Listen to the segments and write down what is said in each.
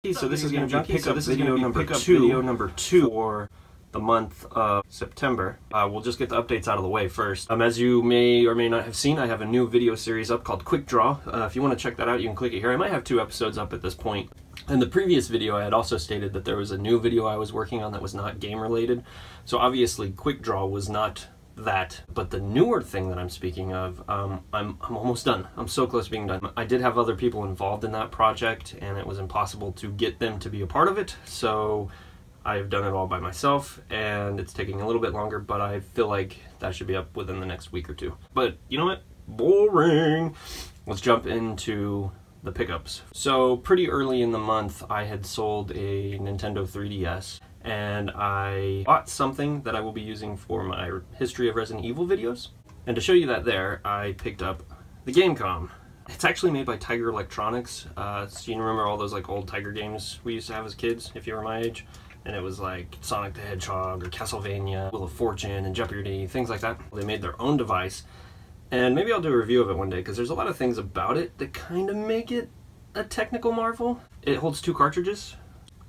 So this is going to be pickup video number two for the month of September. We'll just get the updates out of the way first. As you may or may not have seen, I have a new video series up called Quick Draw. If you want to check that out, you can click it here. I might have 2 episodes up at this point. In the previous video, I had also stated that there was a new video I was working on that was not game related. So obviously Quick Draw was not that, but the newer thing that I'm speaking of, I'm almost done. I'm so close to being done. I did have other people involved in that project, and it was impossible to get them to be a part of it, so I've done it all by myself, and it's taking a little bit longer, but I feel like that should be up within the next week or 2. But you know what? Boring! Let's jump into the pickups. So pretty early in the month, I had sold a Nintendo 3DS, and I bought something that I will be using for my history of Resident Evil videos. And to show you that there, I picked up the Gamecom. It's actually made by Tiger Electronics. So you remember all those like old Tiger games we used to have as kids, if you were my age? And it was like Sonic the Hedgehog or Castlevania, Wheel of Fortune and Jeopardy, things like that. They made their own device. And maybe I'll do a review of it one day, because there's a lot of things about it that kind of make it a technical marvel. It holds 2 cartridges.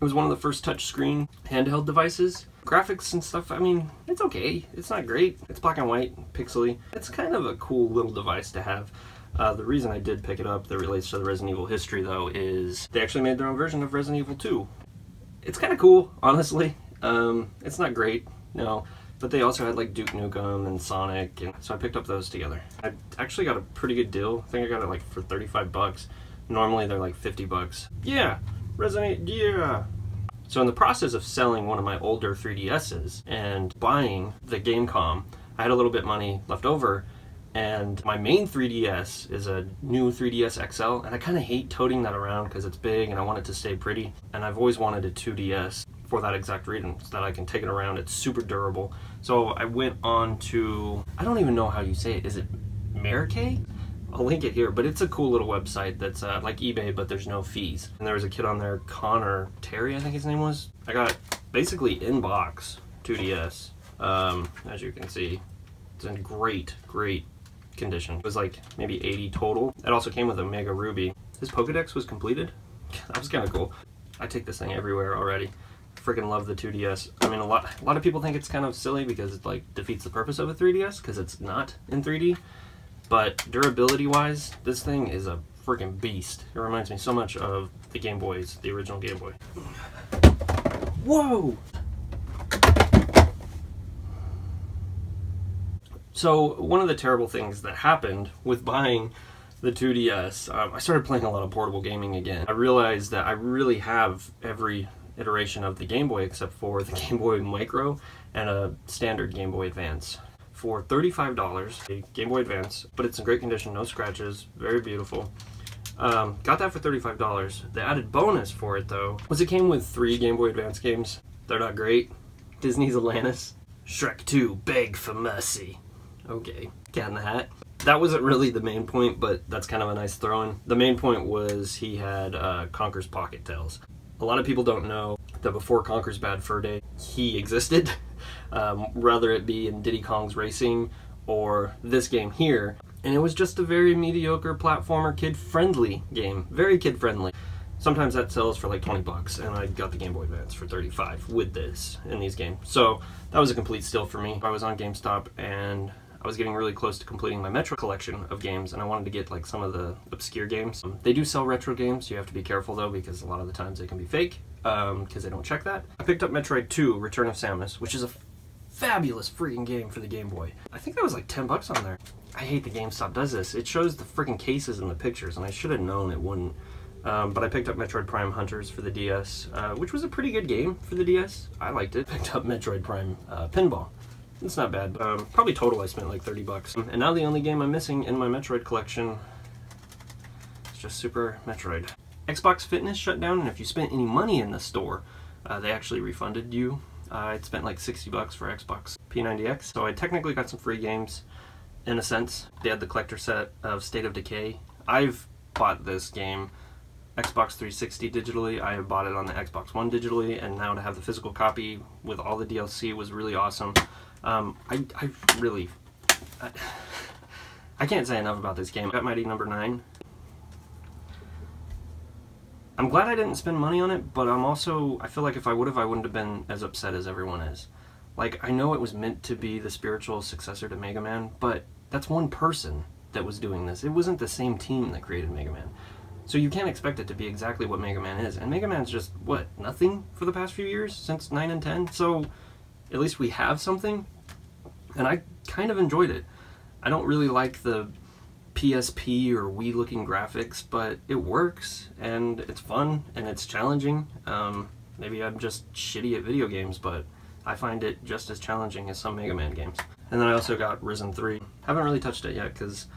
It was one of the first touchscreen handheld devices. Graphics and stuff, I mean, it's okay. It's not great. It's black and white, pixely. It's kind of a cool little device to have. The reason I did pick it up that relates to the Resident Evil history, though, is they actually made their own version of Resident Evil 2. It's kind of cool, honestly. It's not great, no. But they also had like Duke Nukem and Sonic, and so I picked up those together. I actually got a pretty good deal. I think I got it like for 35 bucks. Normally they're like 50 bucks. Yeah, Resident, yeah. So in the process of selling one of my older 3DSs and buying the Gamecom, I had a little bit of money left over, and my main 3DS is a new 3DS XL, and I kind of hate toting that around because it's big and I want it to stay pretty, and I've always wanted a 2DS for that exact reason, so that I can take it around. It's super durable. So I went on to, I don't even know how you say it, is it Marikay? I'll link it here, but it's a cool little website that's like eBay, but there's no fees. And there was a kid on there, Connor Terry, I think his name was. I got basically in box 2DS. As you can see, it's in great condition. It was like maybe 80 total. It also came with a Mega Ruby. His Pokedex was completed. That was kind of cool. I take this thing everywhere already. Freaking love the 2DS. I mean, a lot of people think it's kind of silly because it like defeats the purpose of a 3DS because it's not in 3D. But durability wise, this thing is a freaking beast. It reminds me so much of the Game Boys, the original Game Boy. Whoa! So one of the terrible things that happened with buying the 2DS, I started playing a lot of portable gaming again. I realized that I really have every iteration of the Game Boy except for the Game Boy Micro and a standard Game Boy Advance. For $35, a Game Boy Advance, but it's in great condition, no scratches, very beautiful. Got that for $35. The added bonus for it, though, was it came with 3 Game Boy Advance games. They're not great. Disney's Atlantis, Shrek 2, Beg for Mercy. Okay, Cat in the Hat. That wasn't really the main point, but that's kind of a nice throw-in. The main point was he had Conker's Pocket Tales. A lot of people don't know that before Conker's Bad Fur Day, he existed. Rather it be in Diddy Kong's Racing or this game here. And it was just a very mediocre platformer, kid-friendly game. Very kid-friendly. Sometimes that sells for like 20 bucks, and I got the Game Boy Advance for 35 with this in these games. So that was a complete steal for me. I was on GameStop, and I was getting really close to completing my Metro collection of games, and I wanted to get like some of the obscure games. They do sell retro games. You have to be careful though, because a lot of the times they can be fake, because they don't check that. I picked up Metroid 2, Return of Samus, which is a fabulous freaking game for the Game Boy. I think that was like 10 bucks on there. I hate the GameStop does this. It shows the freaking cases in the pictures, and I should have known it wouldn't. But I picked up Metroid Prime Hunters for the DS, which was a pretty good game for the DS. I liked it. Picked up Metroid Prime Pinball. It's not bad. Probably total I spent like 30 bucks. And now the only game I'm missing in my Metroid collection is just Super Metroid. Xbox Fitness shut down, and if you spent any money in the store, they actually refunded you. I'd spent like 60 bucks for Xbox P90X, so I technically got some free games, in a sense. They had the collector set of State of Decay. I've bought this game Xbox 360 digitally, I have bought it on the Xbox One digitally, and now to have the physical copy with all the DLC was really awesome. I can't say enough about this game. Got Mighty Number 9. I'm glad I didn't spend money on it, but I feel like if I would have, I wouldn't have been as upset as everyone is. Like, I know it was meant to be the spiritual successor to Mega Man, but that's one person that was doing this. It wasn't the same team that created Mega Man. So you can't expect it to be exactly what Mega Man is. And Mega Man's just, what, nothing for the past few years, since 9 and 10? So at least we have something, and I kind of enjoyed it. I don't really like the PSP or Wii looking graphics, but it works, and it's fun, and it's challenging. Maybe I'm just shitty at video games, but I find it just as challenging as some Mega Man games. And then I also got Risen 3. Haven't really touched it yet, because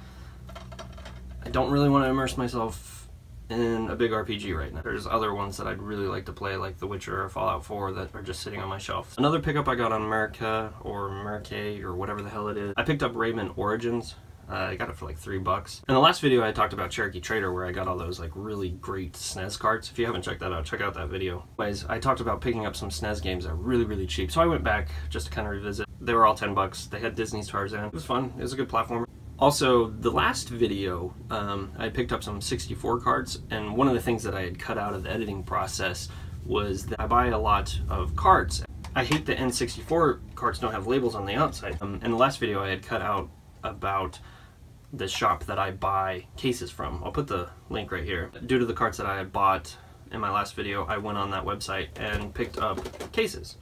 I don't really want to immerse myself in a big RPG right now. There's other ones that I'd really like to play, like The Witcher or Fallout 4, that are just sitting on my shelf. Another pickup I got on America, or Mercay, or whatever the hell it is, I picked up Rayman Origins. I got it for like $3. In the last video I talked about Cherokee Trader, where I got all those like really great SNES carts. If you haven't checked that out, check out that video. Anyways, I talked about picking up some SNES games that are really cheap. So I went back just to kind of revisit. They were all $10. They had Disney's Tarzan. It was fun. It was a good platformer. Also, the last video, I picked up some 64 cards, and one of the things that I had cut out of the editing process was that I buy a lot of cards. I hate the N64 cards don't have labels on the outside. In the last video I had cut out about the shop that I buy cases from. I'll put the link right here. Due to the cards that I had bought in my last video, I went on that website and picked up cases.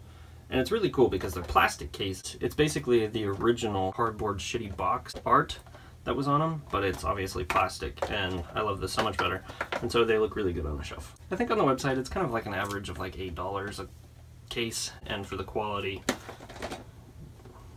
And it's really cool because they're plastic case. It's basically the original cardboard shitty box art that was on them, but it's obviously plastic, and I love this so much better. And so they look really good on the shelf. I think on the website it's kind of like an average of like $8 a case, and for the quality,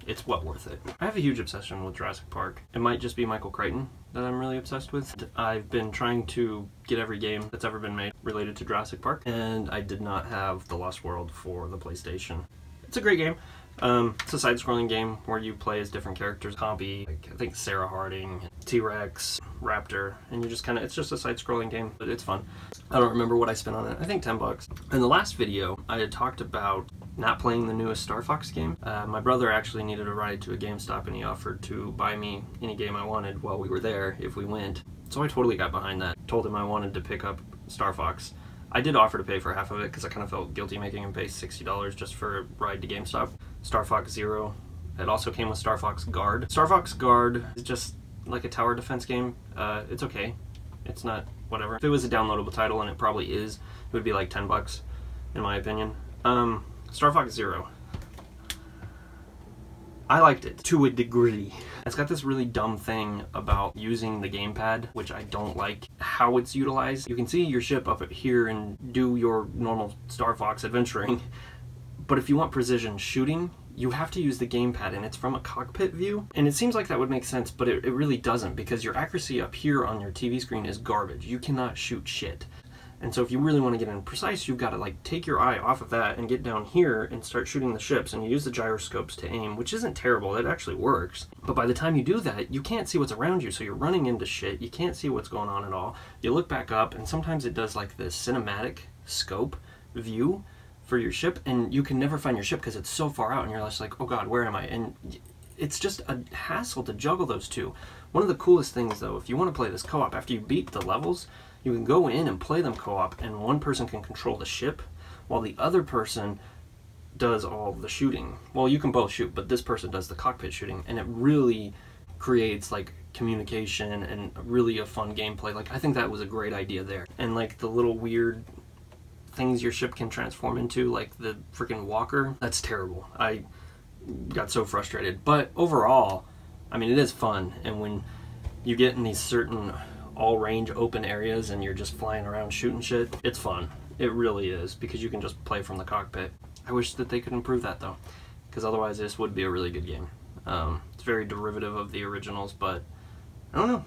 it's well worth it. I have a huge obsession with Jurassic Park. It might just be Michael Crichton that I'm really obsessed with. I've been trying to get every game that's ever been made related to Jurassic Park, and I did not have The Lost World for the PlayStation. It's a great game. It's a side-scrolling game where you play as different characters. Compy, like, I think Sarah Harding, T-Rex, Raptor, and you just kind of, it's just a side-scrolling game, but it's fun. I don't remember what I spent on it. I think $10. In the last video, I had talked about not playing the newest Star Fox game. My brother actually needed a ride to a GameStop, and he offered to buy me any game I wanted while we were there if we went. So I totally got behind that. Told him I wanted to pick up Star Fox. I did offer to pay for half of it because I kind of felt guilty making him pay $60 just for a ride to GameStop. Star Fox Zero. It also came with Star Fox Guard. Star Fox Guard is just like a tower defense game. It's okay. It's not whatever. If it was a downloadable title, and it probably is, it would be like $10 in my opinion. Star Fox Zero. I liked it to a degree. It's got this really dumb thing about using the gamepad, which I don't like how it's utilized. You can see your ship up here and do your normal Star Fox adventuring, but if you want precision shooting, you have to use the gamepad, and it's from a cockpit view. And it seems like that would make sense, but it really doesn't, because your accuracy up here on your TV screen is garbage. You cannot shoot shit. And so if you really want to get in precise, you've got to like take your eye off of that and get down here and start shooting the ships, and you use the gyroscopes to aim, which isn't terrible, it actually works. But by the time you do that, you can't see what's around you, so you're running into shit, you can't see what's going on at all. You look back up, and sometimes it does like this cinematic scope view for your ship, and you can never find your ship because it's so far out, and you're just like, oh god, where am I? And it's just a hassle to juggle those two. One of the coolest things though, if you want to play this co-op, after you beat the levels, you can go in and play them co-op, and one person can control the ship while the other person does all the shooting. Well, you can both shoot, but this person does the cockpit shooting, and it really creates like communication and really a fun gameplay. Like, I think that was a great idea there. And like the little weird things your ship can transform into, like the freaking walker, that's terrible. I got so frustrated. But overall, I mean, it is fun, and when you get in these certain all-range open areas and you're just flying around shooting shit, it's fun. It really is, because you can just play from the cockpit. I wish that they could improve that though, because otherwise this would be a really good game. It's very derivative of the originals, but I don't know.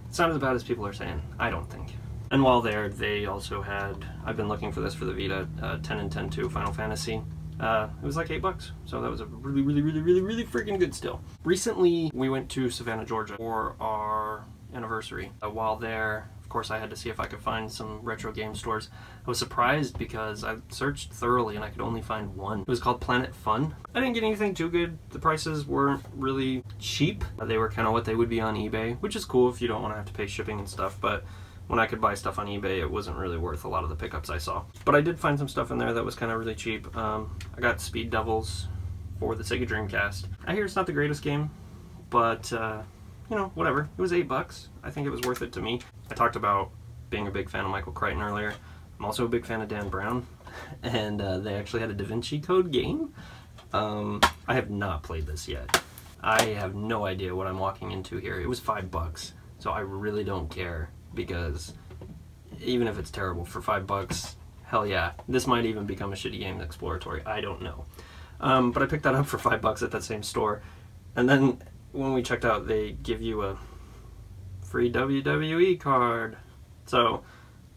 It's not as bad as people are saying, I don't think. And while there, they also had, I've been looking for this for the Vita, 10 and 10-2 Final Fantasy. It was like $8, so that was a really freaking good steal. Recently, we went to Savannah, Georgia for our anniversary. While there, of course, I had to see if I could find some retro game stores. I was surprised because I searched thoroughly and I could only find one. It was called Planet Fun. I didn't get anything too good. The prices weren't really cheap. They were kind of what they would be on eBay, which is cool if you don't want to have to pay shipping and stuff, but when I could buy stuff on eBay, it wasn't really worth a lot of the pickups I saw. But I did find some stuff in there that was kind of really cheap. I got Speed Devils for the Sega Dreamcast. I hear it's not the greatest game, but you know, whatever. It was $8. I think it was worth it to me. I talked about being a big fan of Michael Crichton earlier. I'm also a big fan of Dan Brown, and they actually had a Da Vinci Code game. I have not played this yet. I have no idea what I'm walking into here. It was $5, so I really don't care, because even if it's terrible, for $5, hell yeah. This might even become a shitty game exploratory. I don't know. But I picked that up for $5 at that same store, and then when we checked out, they give you a free WWE card. So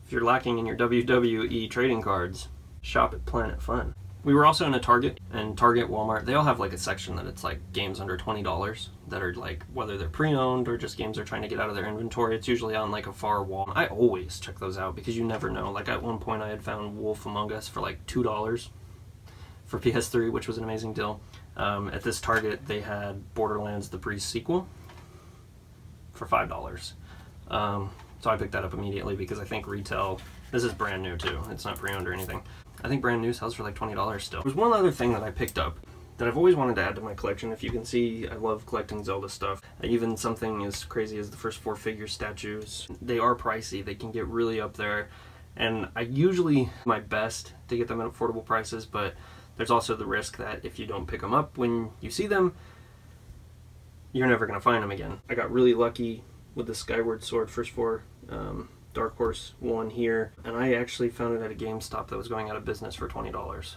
if you're lacking in your WWE trading cards, shop at Planet Fun. We were also in a Target, and Target, Walmart, they all have like a section that it's like games under $20 that are like, whether they're pre-owned or just games they're trying to get out of their inventory. It's usually on like a far wall. I always check those out because you never know. Like at one point I had found Wolf Among Us for like $2 for PS3, which was an amazing deal. At this Target, they had Borderlands the pre-sequel for $5. So I picked that up immediately because I think retail, this is brand new too, it's not pre-owned or anything. I think brand new sells for like $20 still. There's one other thing that I picked up that I've always wanted to add to my collection. If you can see, I love collecting Zelda stuff. Even something as crazy as the first 4 figure statues. They are pricey, they can get really up there, and I usually do my best to get them at affordable prices, but there's also the risk that if you don't pick them up when you see them, you're never going to find them again. I got really lucky with the Skyward Sword first 4 Dark Horse one here, and I actually found it at a GameStop that was going out of business for $20.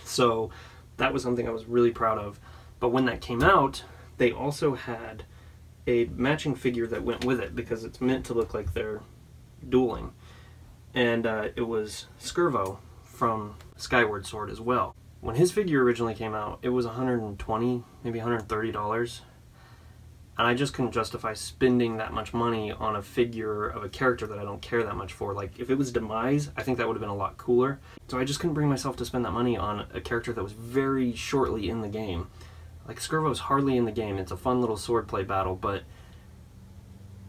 So that was something I was really proud of. But when that came out, they also had a matching figure that went with it because it's meant to look like they're dueling. And it was Skirvo from Skyward Sword as well. When his figure originally came out, it was $120, maybe $130. And I just couldn't justify spending that much money on a figure of a character that I don't care that much for. Like, if it was Demise, I think that would have been a lot cooler. So I just couldn't bring myself to spend that money on a character that was very shortly in the game. Like, Skirvo's hardly in the game. It's a fun little swordplay battle, but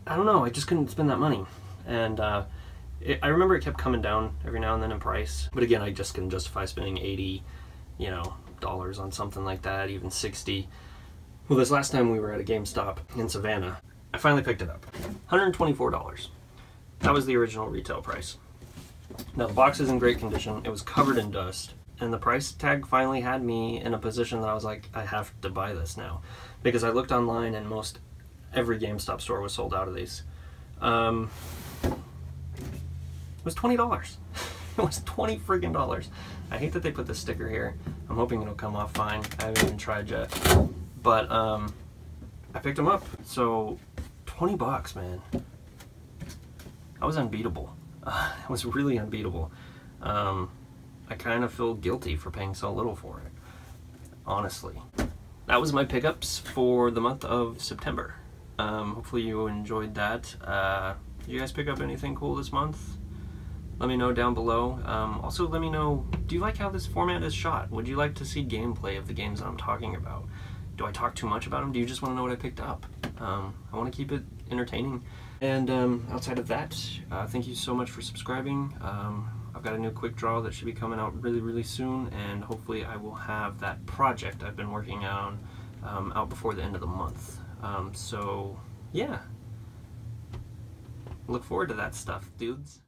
I don't know, I just couldn't spend that money. And I remember it kept coming down every now and then in price. But again, I just couldn't justify spending $80, you know, dollars on something like that, even $60. Well, this last time we were at a GameStop in Savannah, I finally picked it up. $124. That was the original retail price. Now, the box is in great condition. It was covered in dust. And the price tag finally had me in a position that I was like, I have to buy this now. Because I looked online and every GameStop store was sold out of these. It was $20. It was $20 friggin' dollars. I hate that they put the sticker here. I'm hoping it'll come off fine. I haven't even tried yet. But I picked them up. So $20, man. That was unbeatable. It was really unbeatable. I kind of feel guilty for paying so little for it, honestly. That was my pickups for the month of September. Hopefully you enjoyed that. Did you guys pick up anything cool this month? Let me know down below. Also, let me know, do you like how this format is shot? Would you like to see gameplay of the games that I'm talking about? Do I talk too much about them? Do you just want to know what I picked up? I want to keep it entertaining. And outside of that, thank you so much for subscribing. I've got a new quick draw that should be coming out really, really soon, and hopefully I will have that project I've been working on out before the end of the month. So, yeah. Look forward to that stuff, dudes.